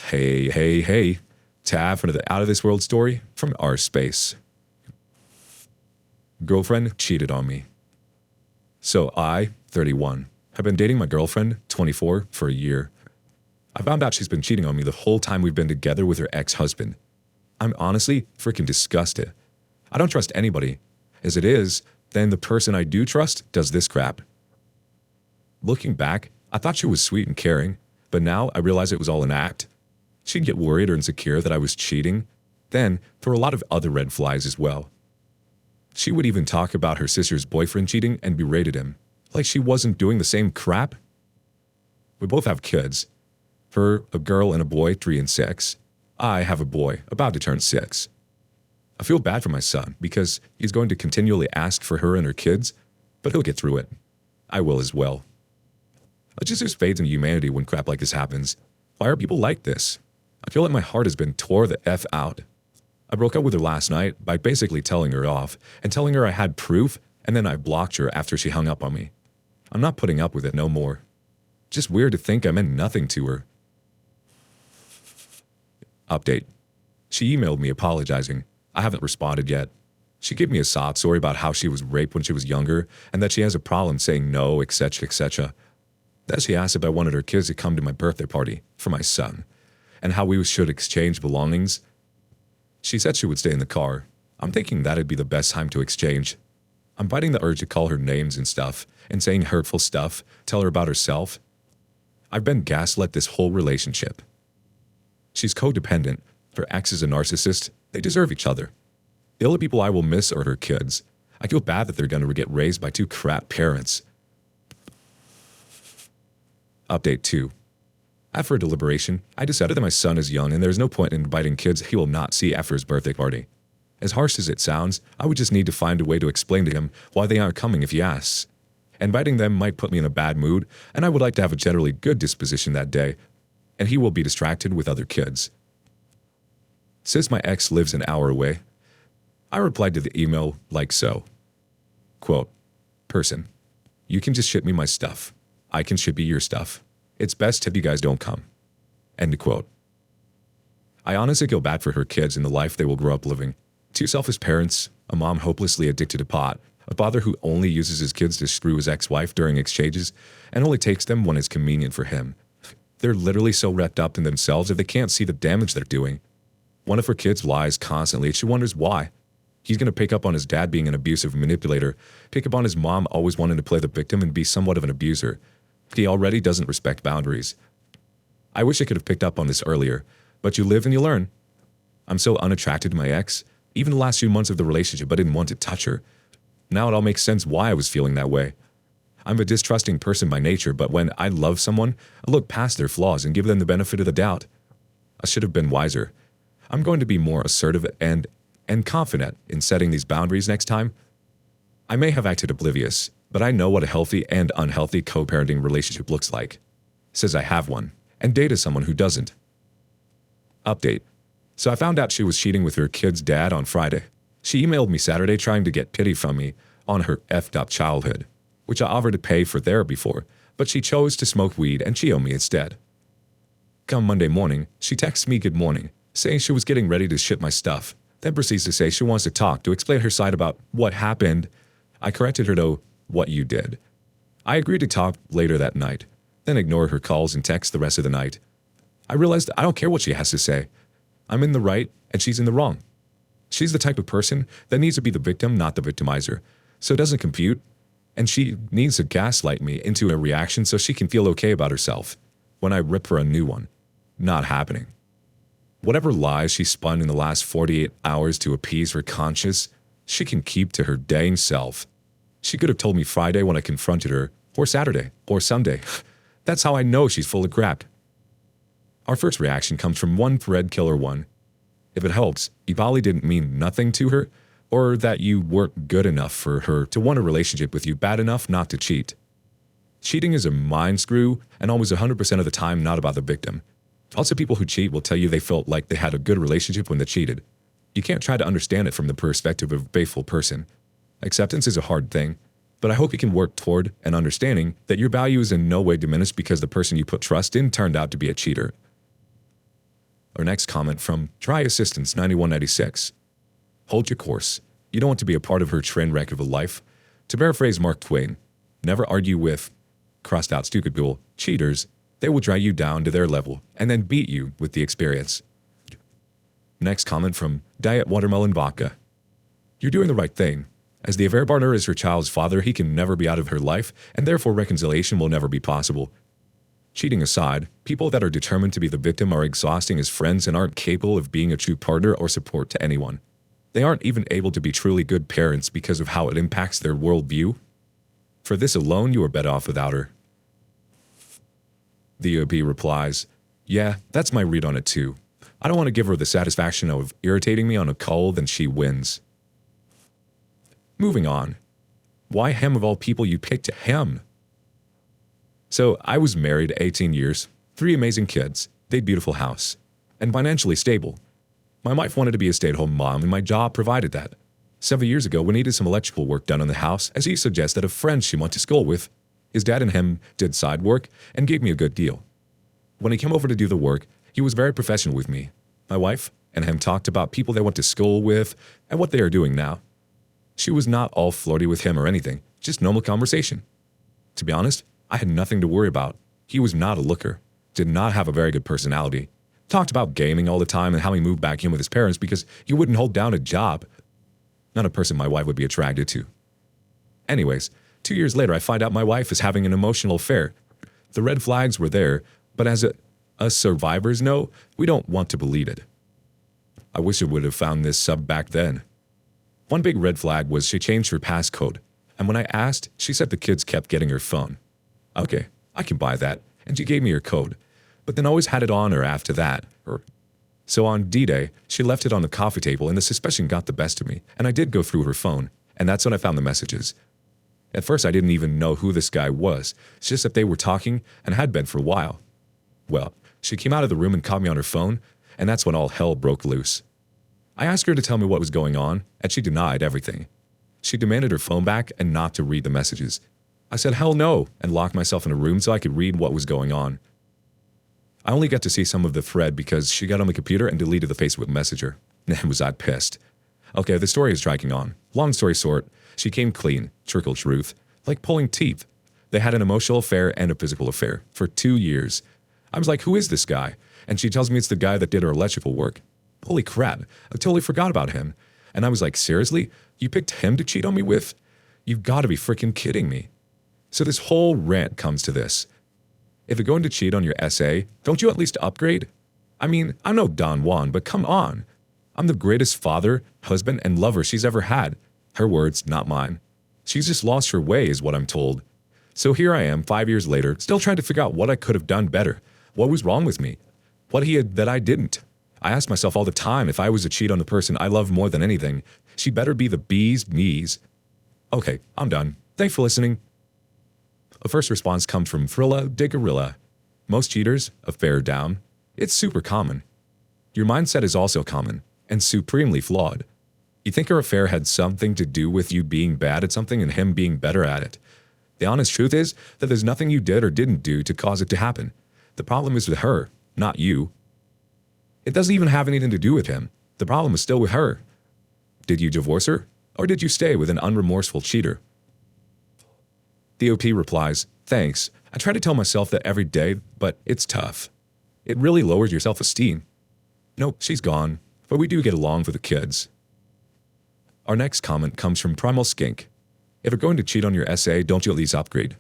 Hey. Tab for the out of this world story from our space. Girlfriend cheated on me. So I, 31, have been dating my girlfriend, 24, for a year. I found out she's been cheating on me the whole time we've been together with her ex-husband. I'm honestly freaking disgusted. I don't trust anybody. As it is, then the person I do trust does this crap. Looking back, I thought she was sweet and caring, but now I realize it was all an act. She'd get worried or insecure that I was cheating. Then, there were a lot of other red flags as well. She would even talk about her sister's boyfriend cheating and berated him, like she wasn't doing the same crap. We both have kids. Her, a girl and a boy, 3 and 6. I have a boy, about to turn 6. I feel bad for my son because he's going to continually ask for her and her kids, but he'll get through it. I will as well. I just lose faith in humanity when crap like this happens. Why are people like this? I feel like my heart has been tore the F out. I broke up with her last night by basically telling her off and telling her I had proof, and then I blocked her after she hung up on me. I'm not putting up with it no more. Just weird to think I meant nothing to her. Update. She emailed me apologizing. I haven't responded yet. She gave me a sob story about how she was raped when she was younger and that she has a problem saying no, etc., etc. Then she asked if I wanted her kids to come to my birthday party for my son, and how we should exchange belongings. She said she would stay in the car. I'm thinking that'd be the best time to exchange. I'm fighting the urge to call her names and stuff, and saying hurtful stuff, tell her about herself. I've been gaslit this whole relationship. She's codependent. Her ex is a narcissist. They deserve each other. The only people I will miss are her kids. I feel bad that they're going to get raised by 2 crap parents. Update 2. After a deliberation, I decided that my son is young and there's no point in inviting kids he will not see after his birthday party. As harsh as it sounds, I would just need to find a way to explain to him why they aren't coming if he asks. Inviting them might put me in a bad mood, and I would like to have a generally good disposition that day, and he will be distracted with other kids. Since my ex lives an hour away, I replied to the email like so. Quote, person, you can just ship me my stuff. I can ship you your stuff. It's best if you guys don't come. End quote. I honestly feel bad for her kids and the life they will grow up living. 2 selfish parents, a mom hopelessly addicted to pot, a father who only uses his kids to screw his ex-wife during exchanges and only takes them when it's convenient for him. They're literally so wrapped up in themselves that they can't see the damage they're doing. One of her kids lies constantly and she wonders why. He's going to pick up on his dad being an abusive manipulator, pick up on his mom always wanting to play the victim and be somewhat of an abuser. He already doesn't respect boundaries. I wish I could have picked up on this earlier, but you live and you learn. I'm so unattracted to my ex. Even the last few months of the relationship, I didn't want to touch her. Now it all makes sense why I was feeling that way. I'm a distrusting person by nature, but when I love someone, I look past their flaws and give them the benefit of the doubt. I should have been wiser. I'm going to be more assertive and confident in setting these boundaries next time. I may have acted oblivious, but I know what a healthy and unhealthy co-parenting relationship looks like. Says I have one, and dated someone who doesn't. Update. So I found out she was cheating with her kid's dad on Friday. She emailed me Saturday trying to get pity from me on her effed up childhood, which I offered to pay for therapy for, but she chose to smoke weed and cheat on me instead. Come Monday morning, she texts me good morning, saying she was getting ready to ship my stuff, then proceeds to say she wants to talk to explain her side about what happened. I corrected her to what you did. I agreed to talk later that night, then ignored her calls and texts the rest of the night. I realized I don't care what she has to say. I'm in the right and she's in the wrong. She's the type of person that needs to be the victim, not the victimizer, so it doesn't compute, and she needs to gaslight me into a reaction so she can feel okay about herself when I rip her a new one. Not happening. Whatever lies she spun in the last 48 hours to appease her conscience, she can keep to her dang self. She could have told me Friday when I confronted her, or Saturday, or Sunday. That's how I know she's full of crap. Our first reaction comes from one thread killer one. If it helps, you probably didn't mean nothing to her, or that you weren't good enough for her to want a relationship with you bad enough not to cheat. Cheating is a mind screw, and almost 100% of the time not about the victim. Also, people who cheat will tell you they felt like they had a good relationship when they cheated. You can't try to understand it from the perspective of a faithful person. Acceptance is a hard thing, but I hope you can work toward an understanding that your value is in no way diminished because the person you put trust in turned out to be a cheater. Our next comment from Try Assistance 9196. Hold your course. You don't want to be a part of her train wreck of a life. To paraphrase Mark Twain, never argue with crossed out stupid people, cheaters. They will drag you down to their level and then beat you with the experience. Next comment from Diet Watermelon Vodka. You're doing the right thing. As the affair partner is her child's father, he can never be out of her life, and therefore reconciliation will never be possible. Cheating aside, people that are determined to be the victim are exhausting as friends and aren't capable of being a true partner or support to anyone. They aren't even able to be truly good parents because of how it impacts their worldview. For this alone, you are better off without her. The OP replies, yeah, that's my read on it too. I don't want to give her the satisfaction of irritating me on a call, then she wins. Moving on. Why him of all people you picked him? So I was married 18 years, 3 amazing kids, a beautiful house, and financially stable. My wife wanted to be a stay-at-home mom and my job provided that. 7 years ago, we needed some electrical work done on the house as he suggested a friend she went to school with. His dad and him did side work and gave me a good deal. When he came over to do the work, he was very professional with me. My wife and him talked about people they went to school with and what they are doing now. She was not all flirty with him or anything, just normal conversation. To be honest, I had nothing to worry about. He was not a looker, did not have a very good personality, talked about gaming all the time and how he moved back in with his parents because he wouldn't hold down a job. Not a person my wife would be attracted to. Anyways, 2 years later, I find out my wife is having an emotional affair. The red flags were there, but as us survivors know, we don't want to believe it. I wish I would have found this sub back then. One big red flag was she changed her passcode, and when I asked, she said the kids kept getting her phone. Okay, I can buy that, and she gave me her code, but then always had it on her after that. So on D-Day, she left it on the coffee table and the suspicion got the best of me, and I did go through her phone, and that's when I found the messages. At first, I didn't even know who this guy was, it's just that they were talking and had been for a while. Well, she came out of the room and caught me on her phone, and that's when all hell broke loose. I asked her to tell me what was going on, and she denied everything. She demanded her phone back and not to read the messages. I said hell no, and locked myself in a room so I could read what was going on. I only got to see some of the thread because she got on the computer and deleted the Facebook Messenger. And was I pissed. Okay, the story is dragging on. Long story short, she came clean, trickle truth, like pulling teeth. They had an emotional affair and a physical affair for 2 years. I was like, who is this guy? And she tells me it's the guy that did her electrical work. Holy crap, I totally forgot about him. And I was like, seriously? You picked him to cheat on me with? You've got to be freaking kidding me. So this whole rant comes to this. If you're going to cheat on your SA, don't you at least upgrade? I mean, I'm no Don Juan, but come on. I'm the greatest father, husband, and lover she's ever had. Her words, not mine. She's just lost her way is what I'm told. So here I am 5 years later, still trying to figure out what I could have done better. What was wrong with me? What he had that I didn't? I ask myself all the time if I was to cheat on the person I love more than anything, she better be the bee's knees. Okay, I'm done. Thanks for listening. A first response comes from Frilla de Gorilla. Most cheaters, affair down. It's super common. Your mindset is also common and supremely flawed. You think her affair had something to do with you being bad at something and him being better at it. The honest truth is that there's nothing you did or didn't do to cause it to happen. The problem is with her, not you. It doesn't even have anything to do with him. The problem is still with her. Did you divorce her, or did you stay with an unremorseful cheater? The OP replies, thanks. I try to tell myself that every day, but it's tough. It really lowers your self-esteem. Nope, she's gone, but we do get along for the kids. Our next comment comes from Primal Skink. If you're going to cheat on your SA, don't you at least upgrade?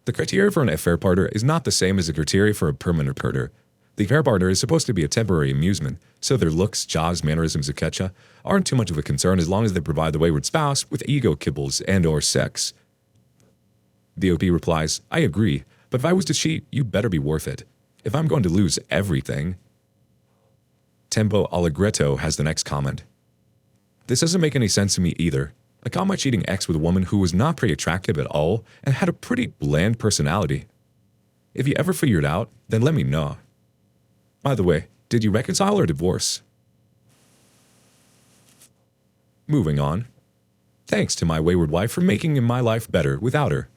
The criteria for an affair partner is not the same as the criteria for a permanent partner. The affair partner is supposed to be a temporary amusement, so their looks, jobs, mannerisms, etc. aren't too much of a concern as long as they provide the wayward spouse with ego kibbles and or sex. The OP replies, I agree, but if I was to cheat, you better be worth it. If I'm going to lose everything. Tempo Allegretto has the next comment. This doesn't make any sense to me either. I caught my cheating ex with a woman who was not pretty attractive at all and had a pretty bland personality. If you ever figure it out, then let me know. By the way, did you reconcile or divorce? Moving on. Thanks to my wayward wife for making my life better without her.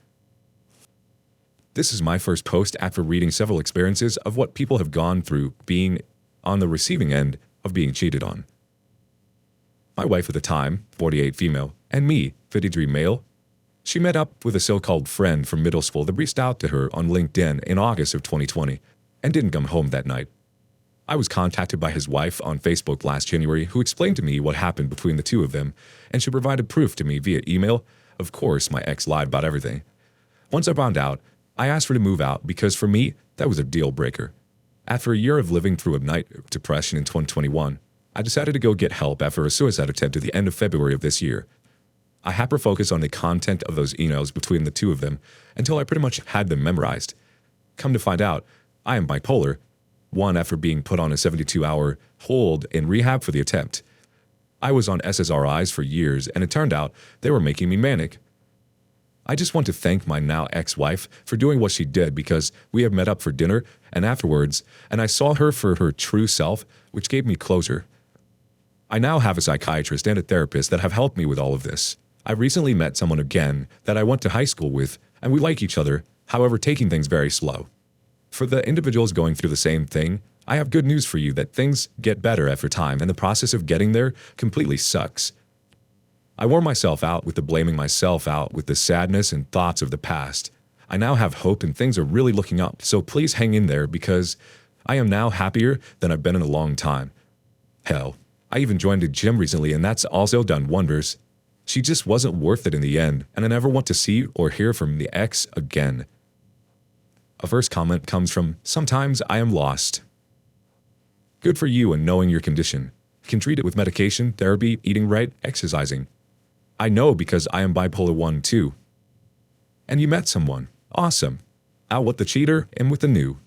This is my first post after reading several experiences of what people have gone through being on the receiving end of being cheated on. My wife at the time, 48 female, and me, 53 male, she met up with a so-called friend from middle school that reached out to her on LinkedIn in August of 2020 and didn't come home that night. I was contacted by his wife on Facebook last January, who explained to me what happened between the two of them, and she provided proof to me via email. Of course, my ex lied about everything. Once I found out, I asked her to move out because for me, that was a deal breaker. After a year of living through a night of depression in 2021, I decided to go get help after a suicide attempt at the end of February of this year. I hyper-focused on the content of those emails between the two of them until I pretty much had them memorized. Come to find out, I am bipolar, one after being put on a 72-hour hold in rehab for the attempt. I was on SSRIs for years, and it turned out they were making me manic. I just want to thank my now ex-wife for doing what she did because we have met up for dinner and afterwards, and I saw her for her true self, which gave me closure. I now have a psychiatrist and a therapist that have helped me with all of this. I recently met someone again that I went to high school with, and we like each other, however taking things very slow. For the individuals going through the same thing, I have good news for you that things get better after time and the process of getting there completely sucks. I wore myself out with the blaming myself out with the sadness and thoughts of the past. I now have hope and things are really looking up, so please hang in there because I am now happier than I've been in a long time. Hell, I even joined a gym recently and that's also done wonders. She just wasn't worth it in the end, and I never want to see or hear from the ex again. A first comment comes from, "Sometimes I am lost." Good for you in knowing your condition. You can treat it with medication, therapy, eating right, exercising. I know because I am bipolar 1 too. And you met someone. Awesome. Out with the cheater and with the new.